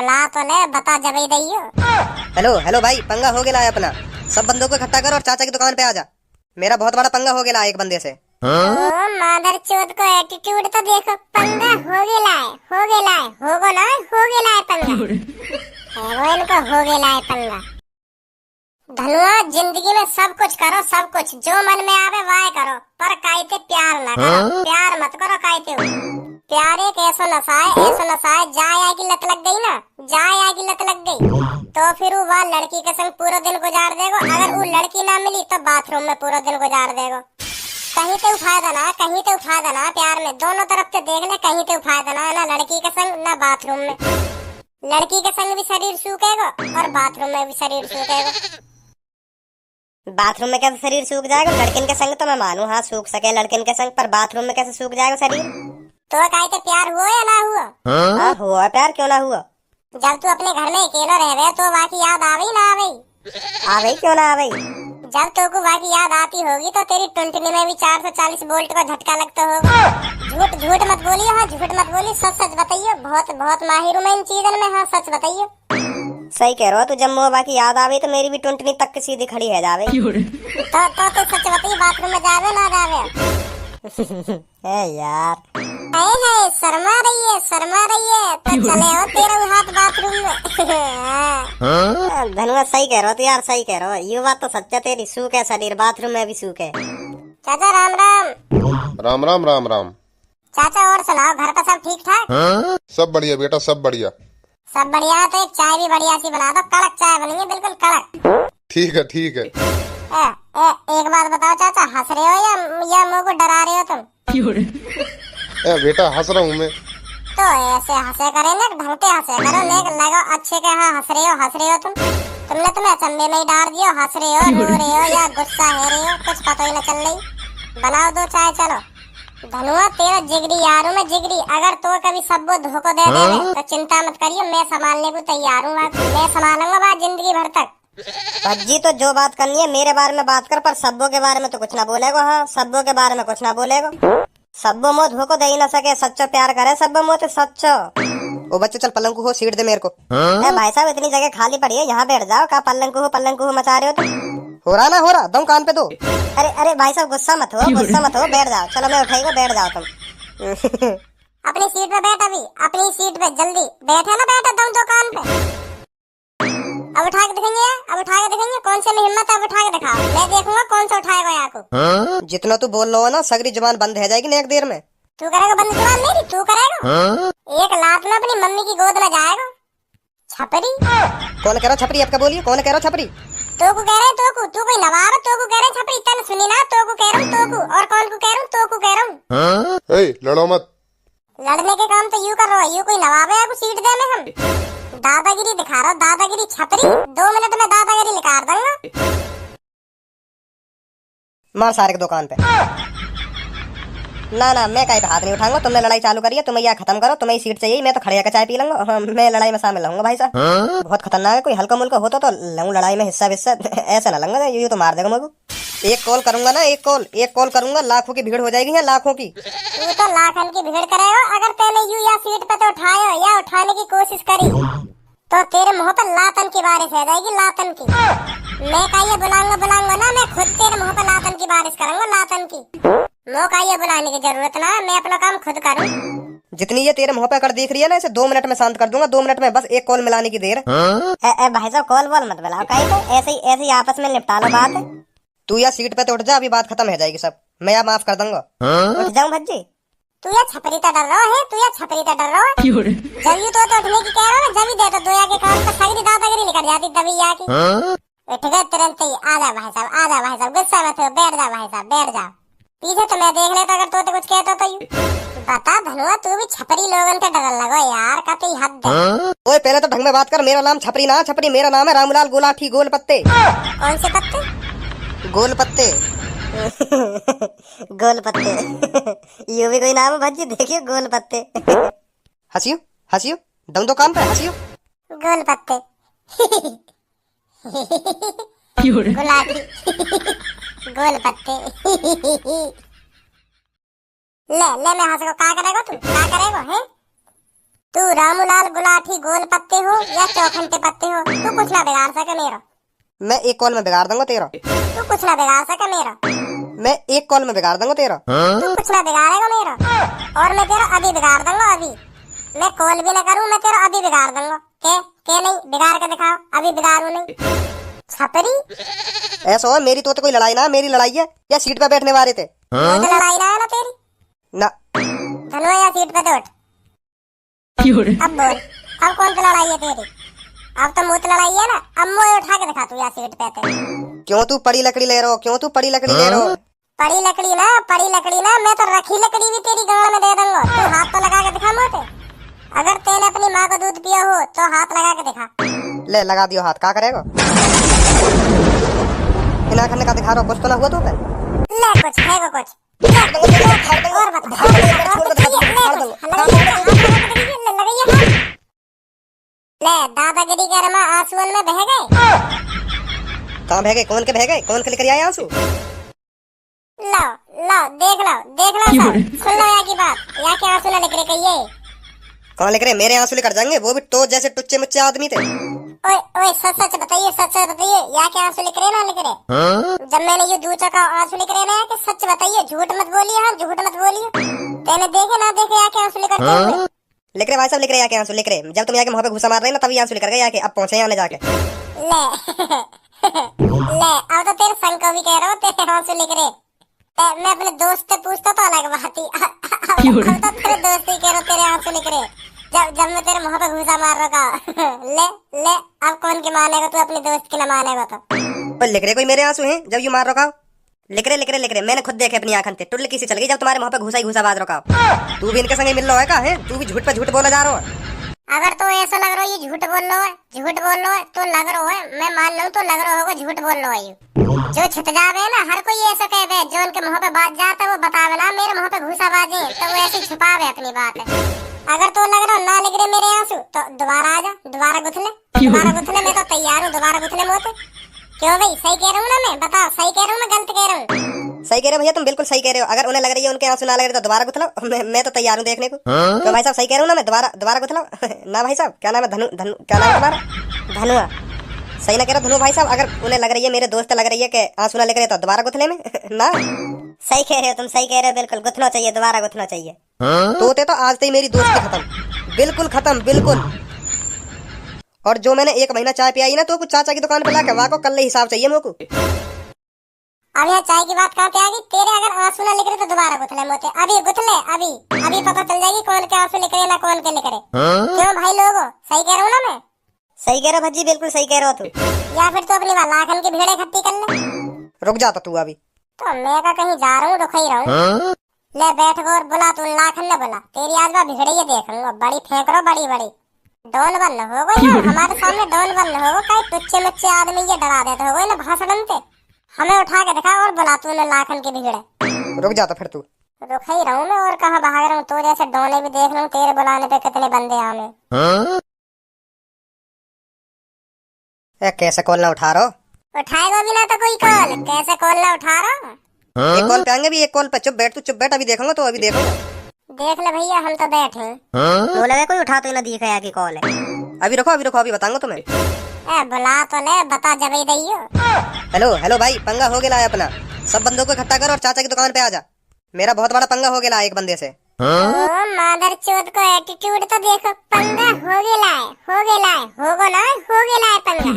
बुला तो ले, बता जब ही दइयो। हेलो हेलो भाई, पंगा हो गया है अपना। सब बंदों को इकट्ठा कर और चाचा की दुकान पे आ जा। मेरा बहुत बड़ा पंगा हो गया है एक बंदे से। ओ मादर चोद को एटीट्यूड तो देखो, पंगा हो गया है, होगो ना, हो गया है पंगा। वो इनको हो गया है पंगा। धनुआ जिंदगी में सब कुछ करो, सब कुछ जो मन में आवे वाह करो, पर कायते प्यार ना करो, प्यार मत करो कायते। प्यार एक ऐसा नशा है, जाए आगे लत लग गई ना, जाए आगे लत लग गई तो फिर वो लड़की के संग पूरा दिन गुजार देगो। अगर वो लड़की ना मिली तो बाथरूम में पूरा दिन गुजार देगो। कहीं तो फायदा ना प्यार में, दोनों तरफ से देख ले, कहीं तो फायदा ना लड़की के संग ना बाथरूम में। लड़की के संग भी शरीर सूखेगा और बाथरूम में भी शरीर सूखेगा। बाथरूम में कैसे शरीर सूख जाएगा? लड़किन के संग तो मैं मानू, हाँ सूख सके लड़किन के संग, पर बाथरूम में कैसे सूख जाएगा शरीर? तो काहे प्यार हुआ या ना हुआ? हाँ हुआ प्यार, क्यों ना हुआ। जब तू अपने घर में अकेला रहे तो बाकी याद आवे ना आवे? आवे क्यों ना आवे? जब तो को बाकी याद आती होगी तो तेरी टुंटनी में भी 440 वोल्ट का झटका लगता होगा। झूठ मत बोलिए, हाँ झूठ मत बोलिए, सच बताइए। बहुत माहिर हूँ मैं इन चीजों में, हाँ सच बताइए। सही कह रहे हो, तू जब मुँह बाकी याद आवे तो मेरी भी टुंटनी तक सीधी खड़ी है जावे। तो सच बताइए, बाथरूम में जावे ना जावे? यार है शर्मा रही है तो चले हो तेरे हाथ बाथरूम में। धनुआ सही कह रहे हो तो यार, सही कह रहे हो, ये बात तो सच्चा तेरी। सूख है शरीर, बाथरूम में भी सूख है। चाचा राम राम। राम राम राम राम। चाचा और सुनाओ, घर पर सब ठीक ठाक? सब बढ़िया बेटा, सब बढ़िया। सब बढ़िया है तो एक चाय भी बढ़िया सी बना दो, कड़क चाय बनेगी, बिल्कुल कड़क। ठीक है ठीक है। एक बात बताओ चाचा, हंस रहे हो या मुंह को डरा रहे हो तुम? बेटा हंस रहा हूँ मैं। तो ऐसे हंसे करे ना, ढंग से हंसे करो, नेक लगो अच्छे के। हाँ हंस रहे हो तुमने तुम्हें अचंभे में ही डाल दियो। हंस रहे हो, रो रहे हो या गुस्सा है रहे हो, कुछ पता ही न चल रही। बनाओ दो चाय चलो। धनुआ तेरा जिगरी यार हूँ मैं, जिगरी। अगर तो कभी सबको धोखा दे दे तो चिंता मत करियो, मैं संभालने को तैयार हूँ। मैं संभालूंगा बात जिंदगी भर तक। भज्जी तो जो बात करनी है मेरे बारे में बात कर, पर सब्बों के बारे में तो कुछ ना बोलेगा। हाँ सब्बों के बारे में कुछ ना बोलेगा। सब्बो मोह धोखो दे ही ना सके, सच्चो प्यार करे सब्बो मोह तो सच्चो। ओ बच्चे चल पलंग को सीट दे मेरे को। भाई साहब इतनी जगह खाली पड़ी है, यहाँ बैठ जाओ। का पलंग को मचा रहे हो तुम? हो रहा दम कान पे दो। अरे भाई साहब गुस्सा मत हो, बैठ जाओ। चलो मैं उठाएगा, बैठ जाओ तुम। अपनी सीट पे बैठ, अभी अपनी सीट पे जल्दी बैठे ना, बैठे दम दो कान पे। अब उठा के दिखेंगे कौन से में हिम्मत है, अब उठा के दिखाओ। मैं देखूंगा कौन सा उठाएगा यहाँ को। जितना तू बोल रहा है ना, सगरी जुबान बंद है जाएगी एक देर में। तू करेगा बंद जुबान मेरी? तू करेगा? एक लात में अपनी मम्मी की गोद में जाएगा। छपरी कौन कह रहा छपरी? आपका बोलिए, कौन कह रहा छपरी? तो को कह रहे, तू कोई नवाब, तो को कह रहे छपरी। तन सुनी ना, तो को कह रहा हूँ, तो को और कौन को कह रहा हूँ, तो को कह रहा हूँ। लड़ो मत। लड़ने के काम तो यू कर रहा है, यू कोई नवाब है आपको सीट दे में? हम दादागिरी दिखा रहा हूँ, दादागिरी छपरी। 2 मिनट में दादागिरी निकाल दूंगा। मार सारे की दुकान पे। ना मैं कहीं पे हाथ नहीं उठाऊंगा। तुमने लड़ाई चालू करी है, तुम्हें यह खत्म करो। तुम्हें सीट चाहिए, मैं तो खड़े होकर चाय पी लूंगा। हाँ, मैं लड़ाई में शामिल रहूंगा भाई साहब। बहुत खतरनाक है, कोई हल्का मुल्का होता तो लूं लड़ाई में हिस्सा ऐसा ना लूंगा, ये तो मार देगा मुझे। एक कॉल करूंगा ना, एक कॉल करूंगा, लाखों की भीड़ हो जाएगी यहाँ, लाखों की। तू तो लाखन की भीड़ करेगा। अगर तैने यू या सीट पे तो उठाया या उठाने की कोशिश करी तो तेरे मुंह पर लातन की बारिश हो जाएगी, लातन की। मैं का ये बुलाऊंगा ना, मैं खुद तेरे मुंह पर लातन की बारिश करूंगा, लातन की। मुँह का ये बुलाने की जरूरत ना, मैं अपना काम खुद करूँ। जितनी ये तेरे मुंह पे कर दिख रही है ना, इसे 2 मिनट में शांत कर दूंगा। 2 मिनट में बस एक कॉल मिलाने की देर। भाई साहब कॉल वॉल मत मिलाओ, कहीं तो ऐसे ही आपस में निपटा लो बात। तू या सीट पे तो उठ जा, अभी बात खत्म हो जाएगी सब। मैं या माफ कर दूंगा। उठ जाऊं भज्जी? तू या छपरी तो डर रहा है, जब यू तो उठने की कह रहा है, जब ही दे तो दोया के काम पर सगरी दादागिरी निकल जाती तभी या की। उठ गए तुरंत ही। आजा भाई साहब, गुस्सा मत हो, बैठ जा भाई साहब, बैठ जा। पीछे तो मैं देख लेता, अगर तो कुछ कहता तो यू। बता धनुआ, तू भी छपरी लोगन के डर लगो यार, का तू हद है। ओए पहले तो ढंग में बात कर। मेरा नाम छपरी ना, छपरी मेरा नाम है रामलाल गुलाठी गोल पत्ते। कौन से पत्ते? गोल पत्ते। गोल पत्ते। ये भी कोई नाम है भज्जी, देखियो गोल पत्ते। हंसियो दम दो कान पे, हंसियो। गोल पत्ते। गुलाटी। गोल पत्ते। ले मैं हंस को क्या करेगा तू? क्या करेगा है? तू तू रामूलाल गुलाटी गोल पत्ते हो या चौखंटे पत्ते हो, तू कुछ ना बिगाड़ सके मेरा। मैं एक कॉल में बिगाड़ दूंगा तेरा। तू कुछ ना बिगाड़ सके मेरा। मैं एक कॉल में बिगाड़ दूंगा तेरा। तू कुछ ना बिगाड़ेगा मेरा। और मैं तेरा अभी बिगाड़ दूंगा, अभी। मैं कॉल भी ना करूं, मैं तेरा अभी बिगाड़ दूंगा। के नहीं बिगाड़ के दिखाओ, अभी बिगाड़ू नहीं। छपरी ऐसा हो मेरी तो कोई लड़ाई ना, मेरी लड़ाई है या सीट पे बैठने वाले थे। वो तो लड़ाई ना है ना तेरी ना। धनुआ या सीट पे तो उठ। अब बोल, अब कौन सी लड़ाई है तेरी? अब तो मुझ लड़ाई है ना, अब मुझे उठा के दिखा तू या सीट पे थे। क्यों तू पड़ी लकड़ी ले रहा हो? क्यों तू पड़ी लकड़ी ले रहा हो? पड़ी लकड़ी ना, मैं तो रखी लकड़ी भी तेरी गाड़ में दे दूंगा। तू हाथ तो लगा के दिखा मोटे। अगर तेने अपनी माँ को दूध पिया हो तो हाथ लगा के दिखा। ले लगा दियो हाथ, क्या करेगा? बिना करने का दिखा रहा, कुछ तो ना हुआ तू पे? ले कुछ है वो कुछ। और बता। ले दादागिरी के रमा आंसुओं में बह गए। कहाँ बह गए? कौन के बह गए? कौन के लेकर आए आंसू? लो देख लो सब। सुन लो यहाँ की बात, यहाँ के आंसू ना लिख रहे कहिए। कौन लिख रहे? मेरे आंसू लेकर जाएंगे? वो भी तो जैसे टुच्चे मुच्चे आदमी थे। ओए सच बताइए, यहाँ के आंसू लिख रहे ना लिख रहे? जब मैंने ये दूचा का आंसू लिख रहे ना, कि सच बताइए, झूठ मत बोलिए। हाँ झूठ मत बोलिए। तेने देखे ना देखे यहाँ के आंसू लेकर लिख रहे भाई साहब, लिख रहे यहाँ के आंसू लिख रहे। जब तुम यहाँ के मुँह पे घुसा मार रहे ना, तभी आंसू लिख रहे यहाँ के। अब पहुंचे यहाँ जाके। ले अब तो तेरे संग को भी कह रहा हूँ, तेरे आंसू लिख रहे। मैं अपने दोस्त से पूछता तो अलग बात ही। अब तो तेरे दोस्त ही कह रहा तेरे आंसू लिख रहे। जब मैं तेरे मुंह पे घुसा मार रहा। ले अब कौन की मानेगा तू? अपने दोस्त की ना मानेगा तो लिख रहे कोई मेरे आंसू हैं जब यू मार रखा? लिख रहे मैंने खुद देखे अपनी आंखन से। टुल्ली किसी चल गई जब तुम्हारे मुंह पे घुसा बाज रखा। तू भी इनके संगे मिल रहा है का है? तू भी झूठ पे झूठ बोला जा रहा है। अगर तो ऐसा लग रहा है ये झूठ बोल रहा है तो लग रहा है, मैं मान लूं तो लग रहा होगा झूठ बोल रहा है। जो छिट जावे ना, हर कोई ऐसा कहे जो उनके मुंह पे बात जाता है वो बतावे ना मेरे मुंह पे घुसा बाजे, तो वो ऐसे छुपावे अपनी बात है। अगर तो लग रहा ना लिख रहे मेरे आंसू तो दोबारा आ जा, दोबारा गुथले। मैं तो तैयार हूँ दोबारा गुथले मोते। क्यों भाई, सही कह रहा हूँ ना मैं? बताओ सही कह रहा हूँ मैं गलत कह रहा हूँ? सही कह रहे हो भैया, तुम बिल्कुल सही कह रहे हो। अगर उन्हें लग रही है उनके आंसू ना लग रहे तो दोबारा गुथलाओ। मैं तो तैयार हूँ देखने को। तो भाई साहब सही कह रहा हूँ ना मैं? दोबारा गुथलाओ ना भाई साहब? क्या नाम है? धनु क्या नाम है तुम्हारा? धनुआ। सही ना कह रहा धनु भाई साहब? अगर उन्हें लग रही है, मेरे दोस्त लग रही है कि आंसू ना लग रहे तो दोबारा गुथले में ना। सही कह रहे हो तुम, सही कह रहे हो, बिल्कुल गुथना चाहिए, दोबारा गुथना चाहिए। तोते तो आज से ही मेरी दोस्ती खत्म, बिल्कुल खत्म, बिल्कुल। और जो मैंने 1 महीना चाय पियाई ना, तो कुछ चाचा की दुकान पे लाके वहाँ को कल हिसाब चाहिए मेरे को। अब यहाँ चाय की बात कहाँ पे आ गई? तेरे अगर आंसू ना लिख रहे तो दोबारा गुथले मोते। अभी गुथले, अभी पता चल जाएगी कौन के आंसू लिख रहे ना कौन के लिख रहे। क्यों भाई लोगो, सही कह रहा हूँ ना मैं? सही कह रहा भज्जी, बिल्कुल सही कह रहा तू। या फिर तो अपनी लाखन की भीड़ इकट्ठी कर ले। रुक जाता तू अभी। तो मैं का कहीं जा रहा हूँ, रुक ही रहा हूँ। ले बैठ गो और बुला तू लाखन ने बोला। तेरी आज बार भिड़े ये देखूंगा, बड़ी फेंक रहा बड़ी। डोल बन हो गई ना हमारे सामने, डोल बन हो गई। टुच्चे मुच्चे आदमी ये डरा देते हो गए ना भाषण पे। हमें उठा के दिखा और बुला तू ने लाखन के भिड़े। रुक जाता फिर तू। रुक ही रहा हूँ मैं, और कहाँ भाग रहा हूँ? तो जैसे डोले भी देख रहा हूँ, तेरे बुलाने पे कितने बंदे आने। कैसे कॉल ना उठा रहा? उठाएगा भी ना तो कोई कॉल, कैसे कॉल ना उठा रहा? एक कॉल पे आएंगे भी, एक कॉल पे। चुप बैठ, अभी देखूंगा तो अभी देखूंगा। देख ले भैया, हम तो बैठे। तो लगा कोई उठा तो ना दिखा है कि कॉल है। अभी रुको अभी बताऊंगा तुम्हें। बुला तो ले, बता जब ही दइयो। हेलो भाई, पंगा हो गया है अपना। सब बंदों को इकट्ठा कर और चाचा की दुकान पे आ जा। मेरा बहुत बड़ा पंगा हो गया एक बंदे से। मादर चोद को एटीट्यूड तो देखो। पंगा हो गया है, होगो ना हो गया है पंगा।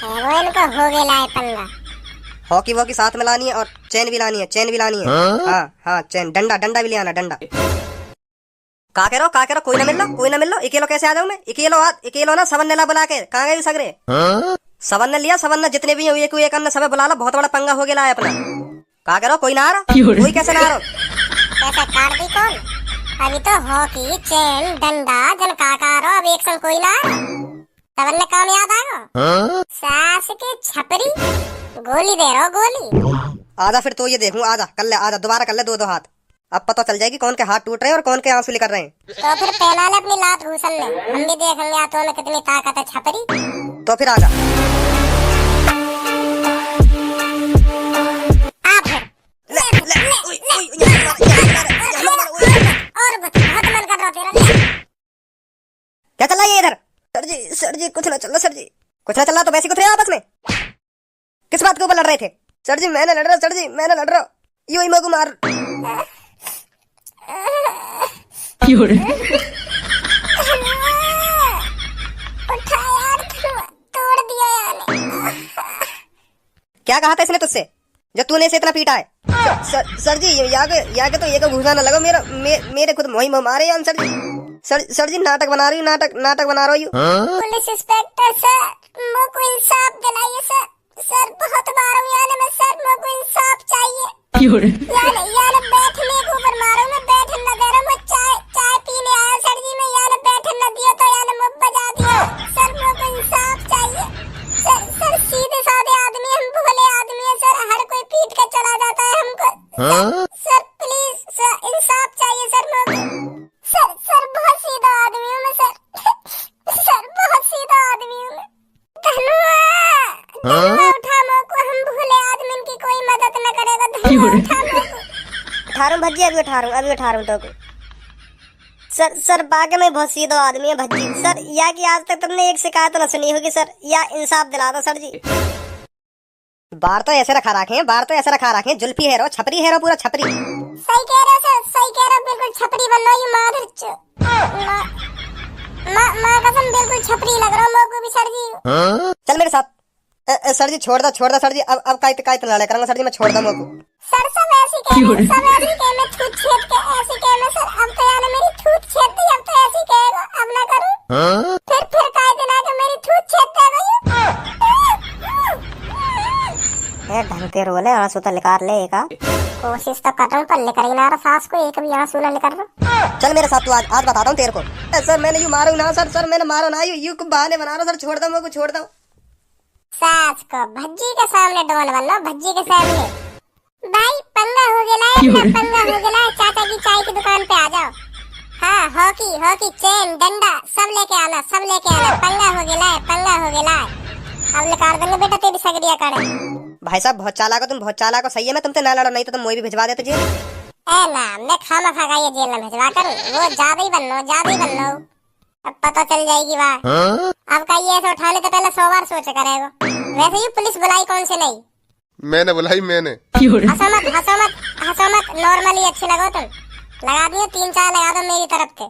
वो इनको हो गया है पंगा। हॉकी वॉकी साथ में लानी है और चेन भी लानी है। हाँ चेन, डंडा भी ले आना, डंडा। का करो कोई ना मिल लो। अकेलो कैसे आ जाऊं मैं? अकेलो ना सबन ने ला बुला के। कहाँ गए सगरे? सबन ने लिया, सबन ने जितने भी एक सब बुला लो। बहुत बड़ा पंगा हो गया है अपना। का करो कोई ना आ रहा? कोई कैसे ना आ रहा? कैसे काट दी कौन? अभी तो हॉकी, चेन, डंडा जन काकारो, अब एक संग कोई ना आ रहा। सबन ने काम याद आएगा। सास के छपरी गोली दे रहा, गोली। आजा फिर तो ये देखूं, आजा कर ले, आजा दोबारा कर ले दो हाथ। अब पता चल जाएगी कौन के हाथ टूट रहे हैं और कौन के आंसू निकल रहे हैं। तो फिर पहना ले अपनी लात घूसन ले, हम भी देखेंगे तो में कितनी ताकत है छपरी। तो फिर आजा। क्या चल रहा है ये इधर? सर जी कुछ ना चल रहा सर जी, कुछ ना चल रहा तो वैसे कुछ रहे आपस में? किस बात के ऊपर लड़ रहे थे? सर जी मैंने लड़ रहा, सर जी मैंने लड़ रहा, यूं ही मगु मार। उठा यार, तोड़ दिया यार। क्या कहा था इसने तुझसे जो तूने इसे इतना पीटा है? सर जी यहाँ के तो ये को घुसा ना लगो, मेरे खुद मोही मारे यार सर जी। सर जी नाटक बना रही हूँ, नाटक बना रही हूँ। पुलिस इंस्पेक्टर सर, मुझको इंसाफ दिलाइए सर। सर बहुत मारा हूँ यार मैं सर, मुझको इंसाफ चाहिए। यार बैठने के ऊपर मारो, मैं बैठने न दे रहा, मैं चाय पीने आया सर जी, मैं यार बैठने न दिया तो यार मुझ बजा दिया सर, मुझको इंसाफ चाहिए सर। सीधे साधे आदमी, हम भोले आदमी है सर, हर कोई पीट के चला जाता है हमको। सर प्लीज सर इंसाफ चाहिए सर मुझको। सर बहुत सीधा आदमी हूँ मैं सर बहुत सीधा आदमी हूँ मैं। धनुआ उठा मोको, हम भोले आदमी की कोई मदद न करेगा। धनुआ उठा मोको। उठा रहा हूँ भज्जी, अभी उठा रहा हूँ तो को। सर बाकी में बहुत सीधा आदमी है भज्जी सर, या कि आज तक तुमने एक शिकायत न सुनी होगी सर, या इंसाफ दिला दो सर जी। बार तो ऐसे रखा रखे, जुल्फी है रो, छपरी है रो, पूरा छपरी। सही कह रहे हो सर, सही कह रहे हो, बिल्कुल छपरी बन रहा हूँ माधर माँ कसम, बिल्कुल छपरी लग रहा हूँ मोको भी सर जी। चल मेरे साथ। सर जी छोड़ दो सर जी, अब का लड़ाई करूंगा सर जी, मैं छोड़ दूं मोको। सर सब ऐसी कहे, सब ऐसी कहे, मैं थूत छेद के ऐसी कहे मैं सर, अब तो यार मेरी थूत छेद दी, अब तो ऐसी कहेगा, अब ना करूं। फिर काहे दिन आके मेरी थूत छेद देगा ये ढंग के रोले आंसू तो निकाल ले एका। कोशिश तो कर रहा हूँ पर लेकर ही ना रहा सास को, एक भी आंसू ना लेकर रहा। चल मेरे साथ तू, आज बताता हूँ तेरे को। सर मैंने यूं मारू ना सर मैंने मारा ना, यूं बहाने बना रहा सर, छोड़ दो मेरे को, छोड़ दो। सास को भज्जी के सामने डोन बन लो, भज्जी के सामने। भाई पंगा हो गया, पंगा हो गया, चाचा की चाय की दुकान पे आ जाओ। हाँ हॉकी चेन डंडा सब लेके आना, पंगा हो गया। अब निकाल देंगे बेटा तेरी सगड़िया काटे। भाई साहब बहुत चालाक हो तुम, बहुत चालाक हो, सही है मैं तुमसे ना लड़ो, नहीं तो तुम मोई भी भिजवा देते जी। ए ना मैं खामा खा ये जेल में भिजवा कर, वो ज्यादा ही बन लो, अब पता चल जाएगी बात। अब का ये ऐसे उठाने तो पहले 100 बार सोच करेगा। वैसे ही पुलिस बुलाई कौन से नहीं, मैंने बुलाई मैंने। हंसो मत, नॉर्मली अच्छी लगो तुम। लगा दिए 3-4 लगा दो मेरी तरफ से।